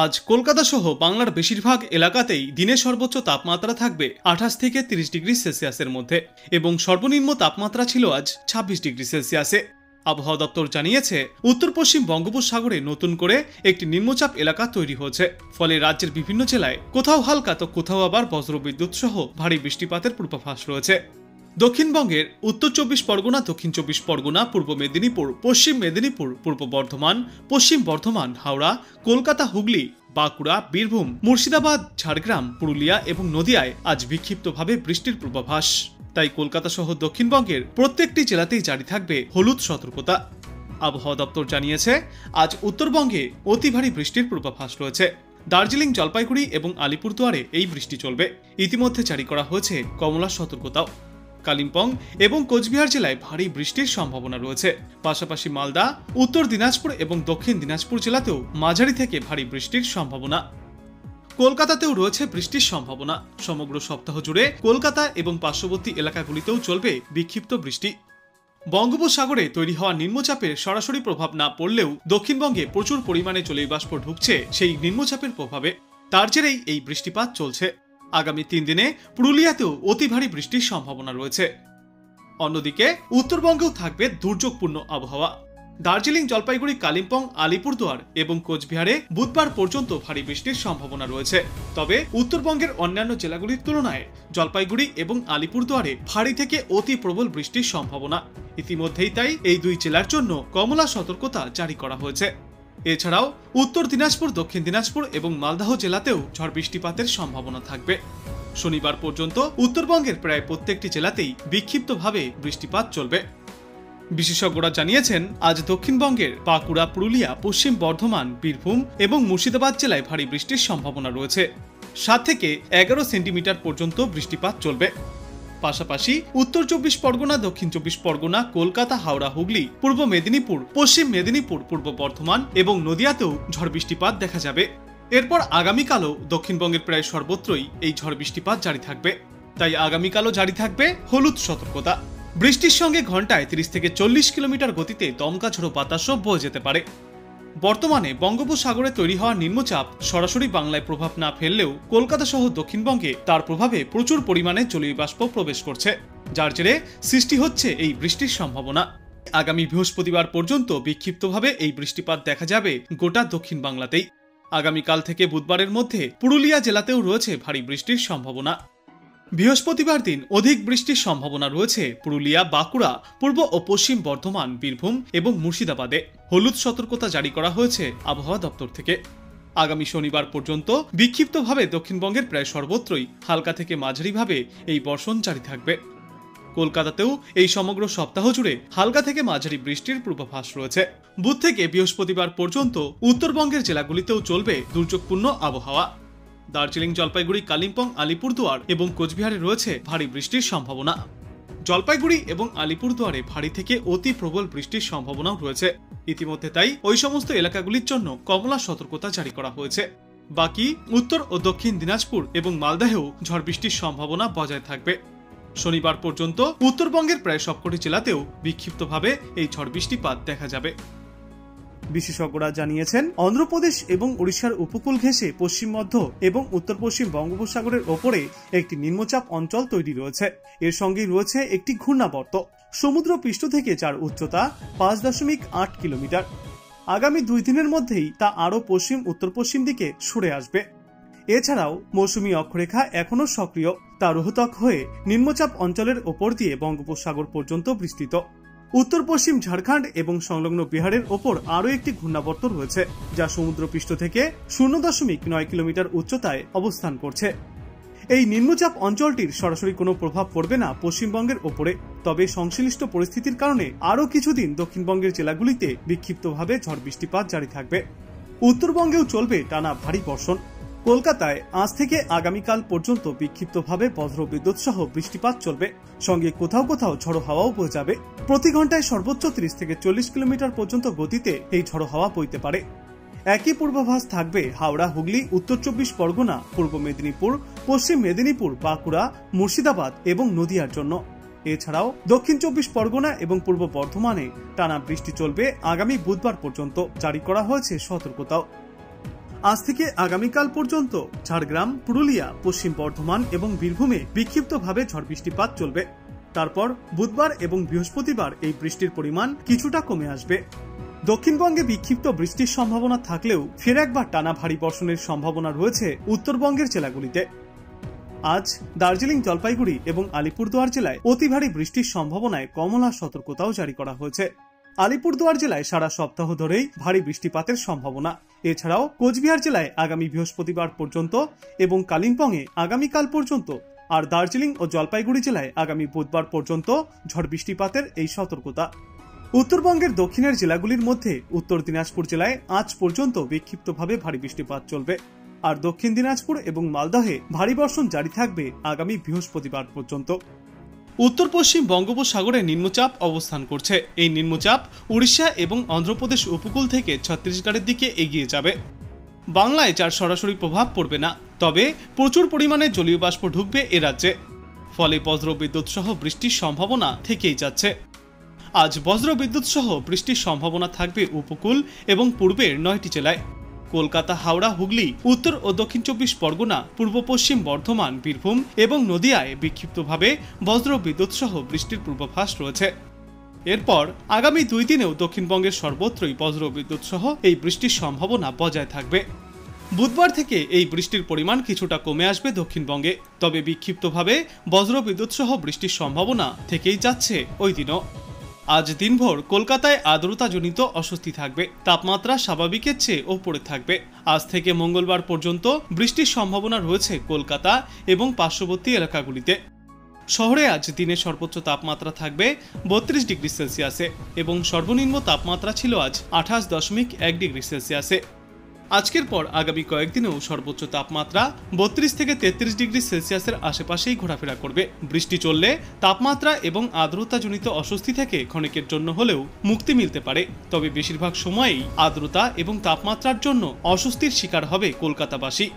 আজ কলকাতা সহ বাংলার বেশিরভাগ এলাকাতেই দিনের সর্বোচ্চ তাপমাত্রা থাকবে 28 থেকে 30 ডিগ্রি সেলসিয়াসের মধ্যে এবং সর্বনিম্ন তাপমাত্রা ছিল আজ 26 ডিগ্রি সেলসিয়াসে। আবহাওয়া দপ্তর জানিয়েছে, উত্তর পশ্চিম বঙ্গোপসাগরে নতুন করে একটি নিম্নচাপ এলাকা তৈরি হয়েছে। ফলে রাজ্যের বিভিন্ন জেলায় কোথাও হালকা তো কোথাও আবার বজ্রবিদ্যুৎ সহ ভারী বৃষ্টিপাতের পূর্বাভাস রয়েছে। দক্ষিণবঙ্গের উত্তর 24 পরগনা, দক্ষিণ 24 পরগনা, পূর্ব মেদিনীপুর, পশ্চিম মেদিনীপুর, পূর্ব বর্ধমান, পশ্চিম বর্ধমান, হাওড়া, কলকাতা, হুগলি, বাঁকুড়া, বীরভূম, মুর্শিদাবাদ, ঝাড়গ্রাম, পুরুলিয়া এবং নদিয়ায় আজ বিক্ষিপ্তভাবে বৃষ্টির পূর্বাভাস। তাই কলকাতা সহ দক্ষিণবঙ্গের প্রত্যেকটি জেলাতেই জারি থাকবে হলুদ সতর্কতা। আবহাওয়া দপ্তর জানিয়েছে, আজ উত্তরবঙ্গে অতি ভারী বৃষ্টির পূর্বাভাস রয়েছে। দার্জিলিং, জলপাইগুড়ি এবং আলিপুরদুয়ারে এই বৃষ্টি চলবে। ইতিমধ্যে জারি করা হয়েছে কমলা সতর্কতাও। কালিম্পং এবং কোচবিহার জেলায় ভারী বৃষ্টির সম্ভাবনা রয়েছে। পাশাপাশি মালদা, উত্তর দিনাজপুর এবং দক্ষিণ দিনাজপুর জেলাতেও মাঝারি থেকে ভারী বৃষ্টির সম্ভাবনা। কলকাতাতেও রয়েছে বৃষ্টির সম্ভাবনা। সমগ্র সপ্তাহ জুড়ে কলকাতা এবং পার্শ্ববর্তী এলাকাগুলিতেও চলবে বিক্ষিপ্ত বৃষ্টি। বঙ্গোপসাগরে তৈরি হওয়া নিম্নচাপের সরাসরি প্রভাব না পড়লেও দক্ষিণবঙ্গে প্রচুর পরিমাণে জলীয় বাষ্প ঢুকছে সেই নিম্নচাপের প্রভাবে। তার জেরেই এই বৃষ্টিপাত চলছে। আগামী 3 দিনে পুরুলিয়াতেও অতি ভারী বৃষ্টির সম্ভাবনা রয়েছে। অন্যদিকে উত্তরবঙ্গেও থাকবে দুর্যোগপূর্ণ আবহাওয়া। দার্জিলিং, জলপাইগুড়ি, কালিম্পং, আলিপুরদুয়ার এবং কোচবিহারে বুধবার পর্যন্ত ভারী বৃষ্টির সম্ভাবনা রয়েছে। তবে উত্তরবঙ্গের অন্যান্য জেলাগুলির তুলনায় জলপাইগুড়ি এবং আলিপুরদুয়ারে ভারী থেকে অতি প্রবল বৃষ্টির সম্ভাবনা। ইতিমধ্যেই তাই এই দুই জেলার জন্য কমলা সতর্কতা জারি করা হয়েছে। এছাড়াও উত্তর দিনাজপুর, দক্ষিণ দিনাজপুর এবং মালদহ জেলাতেও ঝড় বৃষ্টিপাতের সম্ভাবনা থাকবে। শনিবার পর্যন্ত উত্তরবঙ্গের প্রায় প্রত্যেকটি জেলাতেই বিক্ষিপ্তভাবে বৃষ্টিপাত চলবে। বিশেষজ্ঞরা জানিয়েছেন, আজ দক্ষিণবঙ্গের বাঁকুড়া, পুরুলিয়া, পশ্চিম বর্ধমান, বীরভূম এবং মুর্শিদাবাদ জেলায় ভারী বৃষ্টির সম্ভাবনা রয়েছে। 7 থেকে 11 সেন্টিমিটার পর্যন্ত বৃষ্টিপাত চলবে। পাশাপাশি উত্তর 24 পরগনা, দক্ষিণ 24 পরগনা, কলকাতা, হাওড়া, হুগলি, পূর্ব মেদিনীপুর, পশ্চিম মেদিনীপুর, পূর্ব বর্ধমান এবং নদিয়াতেও ঝড় বৃষ্টিপাত দেখা যাবে। এরপর আগামীকালও দক্ষিণবঙ্গের প্রায় সর্বত্রই এই ঝড় বৃষ্টিপাত জারি থাকবে। তাই আগামীকালও জারি থাকবে হলুদ সতর্কতা। বৃষ্টির সঙ্গে ঘন্টায় 30 থেকে 40 কিলোমিটার গতিতে দমকা ঝোড়ো বাতাসও বয়ে যেতে পারে। বর্তমানে বঙ্গোপসাগরে তৈরি হওয়া নিম্নচাপ সরাসরি বাংলায় প্রভাব না ফেললেও কলকাতা সহ দক্ষিণবঙ্গে তার প্রভাবে প্রচুর পরিমাণে জলীয় বাষ্প প্রবেশ করছে, যার জেরে সৃষ্টি হচ্ছে এই বৃষ্টির সম্ভাবনা। আগামী বৃহস্পতিবার পর্যন্ত বিক্ষিপ্তভাবে এই বৃষ্টিপাত দেখা যাবে গোটা দক্ষিণ বাংলাতেই। আগামীকাল থেকে বুধবারের মধ্যে পুরুলিয়া জেলাতেও রয়েছে ভারী বৃষ্টির সম্ভাবনা। বৃহস্পতিবার দিন অধিক বৃষ্টির সম্ভাবনা রয়েছে পুরুলিয়া, বাঁকুড়া, পূর্ব ও পশ্চিম বর্ধমান, বীরভূম এবং মুর্শিদাবাদে। হলুদ সতর্কতা জারি করা হয়েছে আবহাওয়া দপ্তর থেকে। আগামী শনিবার পর্যন্ত বিক্ষিপ্তভাবে দক্ষিণবঙ্গের প্রায় সর্বত্রই হালকা থেকে মাঝারিভাবে এই বর্ষণ জারি থাকবে। কলকাতাতেও এই সমগ্র সপ্তাহ জুড়ে হালকা থেকে মাঝারি বৃষ্টির পূর্বাভাস রয়েছে। বুধ থেকে বৃহস্পতিবার পর্যন্ত উত্তরবঙ্গের জেলাগুলিতেও চলবে দুর্যোগপূর্ণ আবহাওয়া। দার্জিলিং, জলপাইগুড়ি, কালিম্পং, আলিপুরদুয়ার এবং কোচবিহারে রয়েছে ভারী বৃষ্টির সম্ভাবনা। জলপাইগুড়ি এবং আলিপুরদুয়ারে ভারী থেকে অতি প্রবল বৃষ্টির সম্ভাবনাও রয়েছে। ইতিমধ্যে তাই ওই সমস্ত এলাকাগুলির জন্য কমলা সতর্কতা জারি করা হয়েছে। বাকি উত্তর ও দক্ষিণ দিনাজপুর এবং মালদাহেও ঝড় বৃষ্টির সম্ভাবনা বজায় থাকবে। শনিবার পর্যন্ত উত্তরবঙ্গের প্রায় সবকটি জেলাতেও বিক্ষিপ্তভাবে এই ঝড় বৃষ্টিপাত দেখা যাবে। বিশেষজ্ঞরা জানিয়েছেন, অন্ধ্রপ্রদেশ এবং উড়িষ্যার উপকূল ঘেঁষে পশ্চিম মধ্য এবং উত্তর পশ্চিম বঙ্গোপসাগরের ওপরে একটি নিম্নচাপ অঞ্চল তৈরি রয়েছে। এর সঙ্গেই রয়েছে একটি ঘূর্ণাবর্ত। সমুদ্র পৃষ্ঠ থেকে যার উচ্চতা 5.8 কিলোমিটার। আগামী 2 দিনের মধ্যেই তা আরও পশ্চিম উত্তর পশ্চিম দিকে সরে আসবে। এছাড়াও মৌসুমী অক্ষরেখা এখনো সক্রিয়। তা রোহতক হয়ে নিম্নচাপ অঞ্চলের ওপর দিয়ে বঙ্গোপসাগর পর্যন্ত বিস্তৃত। উত্তর পশ্চিম ঝাড়খণ্ড এবং সংলগ্ন বিহারের ওপর আরও একটি ঘূর্ণাবর্ত রয়েছে, যা সমুদ্রপৃষ্ঠ থেকে 0.9 কিলোমিটার উচ্চতায় অবস্থান করছে। এই নিম্নচাপ অঞ্চলটির সরাসরি কোনো প্রভাব পড়বে না পশ্চিমবঙ্গের ওপরে। তবে সংশ্লিষ্ট পরিস্থিতির কারণে আরও কিছুদিন দক্ষিণবঙ্গের জেলাগুলিতে বিক্ষিপ্তভাবে ঝড় বৃষ্টিপাত জারি থাকবে। উত্তরবঙ্গেও চলবে টানা ভারী বর্ষণ। কলকাতায় আজ থেকে আগামীকাল পর্যন্ত বিক্ষিপ্তভাবে বজ্রবিদ্যুৎ সহ বৃষ্টিপাত চলবে। সঙ্গে কোথাও কোথাও ঝড়ো হাওয়াও বয়ে যাবে। প্রতি ঘন্টায় সর্বোচ্চ 30 থেকে 40 কিলোমিটার পর্যন্ত গতিতে এই ঝড়ো হাওয়া বইতে পারে। একই পূর্বাভাস থাকবে হাওড়া, হুগলি, উত্তর 24 পরগনা, পূর্ব মেদিনীপুর, পশ্চিম মেদিনীপুর, বাঁকুড়া, মুর্শিদাবাদ এবং নদিয়ার জন্য। এছাড়াও দক্ষিণ 24 পরগনা এবং পূর্ব বর্ধমানে টানা বৃষ্টি চলবে আগামী বুধবার পর্যন্ত। জারি করা হয়েছে সতর্কতাও। আজ থেকে আগামীকাল পর্যন্ত ঝাড়গ্রাম, পুরুলিয়া, পশ্চিম বর্ধমান এবং বীরভূমে বিক্ষিপ্তভাবে ঝড় বৃষ্টিপাত চলবে। তারপর বুধবার এবং বৃহস্পতিবার এই বৃষ্টির পরিমাণ কিছুটা কমে আসবে। দক্ষিণবঙ্গে বিক্ষিপ্ত বৃষ্টির সম্ভাবনা থাকলেও ফের একবার টানা ভারী বর্ষণের সম্ভাবনা রয়েছে উত্তরবঙ্গের জেলাগুলিতে। আজ দার্জিলিং, জলপাইগুড়ি এবং আলিপুরদুয়ার জেলায় অতি ভারী বৃষ্টির সম্ভাবনায় কমলা সতর্কতাও জারি করা হয়েছে। আলিপুরদুয়ার জেলায় সারা সপ্তাহ ধরেই ভারী বৃষ্টিপাতের সম্ভাবনা। এছাড়াও কোচবিহার জেলায় আগামী বৃহস্পতিবার পর্যন্ত এবং কালিম্পংয়ে আগামীকাল পর্যন্ত, আর দার্জিলিং ও জলপাইগুড়ি জেলায় আগামী বুধবার পর্যন্ত ঝড় বৃষ্টিপাতের এই সতর্কতা। উত্তরবঙ্গের দক্ষিণের জেলাগুলির মধ্যে উত্তর দিনাজপুর জেলায় আজ পর্যন্ত বিক্ষিপ্তভাবে ভারী বৃষ্টিপাত চলবে, আর দক্ষিণ দিনাজপুর এবং মালদহে ভারী বর্ষণ জারি থাকবে আগামী বৃহস্পতিবার পর্যন্ত। উত্তর পশ্চিম বঙ্গোপসাগরে নিম্নচাপ অবস্থান করছে। এই নিম্নচাপ উড়িষ্যা এবং অন্ধ্রপ্রদেশ উপকূল থেকে ছত্তিশগড়ের দিকে এগিয়ে যাবে। বাংলায় যার সরাসরি প্রভাব পড়বে না, তবে প্রচুর পরিমাণে জলীয় বাষ্প ঢুকবে এ রাজ্যে। ফলে বজ্রবিদ্যুৎ সহ বৃষ্টির সম্ভাবনা থেকেই যাচ্ছে। আজ বজ্রবিদ্যুৎ সহ বৃষ্টির সম্ভাবনা থাকবে উপকূল এবং পূর্বের 9টি জেলায়। কলকাতা, হাওড়া, হুগলি, উত্তর ও দক্ষিণ 24 পরগনা, পূর্ব পশ্চিম বর্ধমান, বীরভূম এবং নদিয়ায় বিক্ষিপ্তভাবে বজ্রবিদ্যুৎ সহ বৃষ্টির পূর্বাভাস রয়েছে। এরপর আগামী 2 দিনেও দক্ষিণবঙ্গের সর্বত্রই বজ্রবিদ্যুৎ সহ এই বৃষ্টির সম্ভাবনা বজায় থাকবে। বুধবার থেকে এই বৃষ্টির পরিমাণ কিছুটা কমে আসবে দক্ষিণবঙ্গে, তবে বিক্ষিপ্তভাবে বজ্রবিদ্যুৎ সহ বৃষ্টির সম্ভাবনা থেকেই যাচ্ছে ওই দিনও। আজ দিনভর কলকাতায় আর্দ্রতাজনিত অস্বস্তি থাকবে। তাপমাত্রা স্বাভাবিকের চেয়ে ওপরে থাকবে। আজ থেকে মঙ্গলবার পর্যন্ত বৃষ্টির সম্ভাবনা রয়েছে কলকাতা এবং পার্শ্ববর্তী এলাকাগুলিতে। শহরে আজ দিনের সর্বোচ্চ তাপমাত্রা থাকবে 32 ডিগ্রি সেলসিয়াসে এবং সর্বনিম্ন তাপমাত্রা ছিল আজ 28.1 ডিগ্রি সেলসিয়াসে। আজকের পর আগামী কয়েকদিনেও সর্বোচ্চ তাপমাত্রা 32 থেকে 33 ডিগ্রি সেলসিয়াসের আশেপাশেই ঘোরাফেরা করবে। বৃষ্টি চললে তাপমাত্রা এবং আর্দ্রতাজনিত অস্বস্তি থেকে ক্ষণিকের জন্য হলেও মুক্তি মিলতে পারে, তবে বেশিরভাগ সময়েই আর্দ্রতা এবং তাপমাত্রার জন্য অস্বস্তির শিকার হবে কলকাতাবাসী।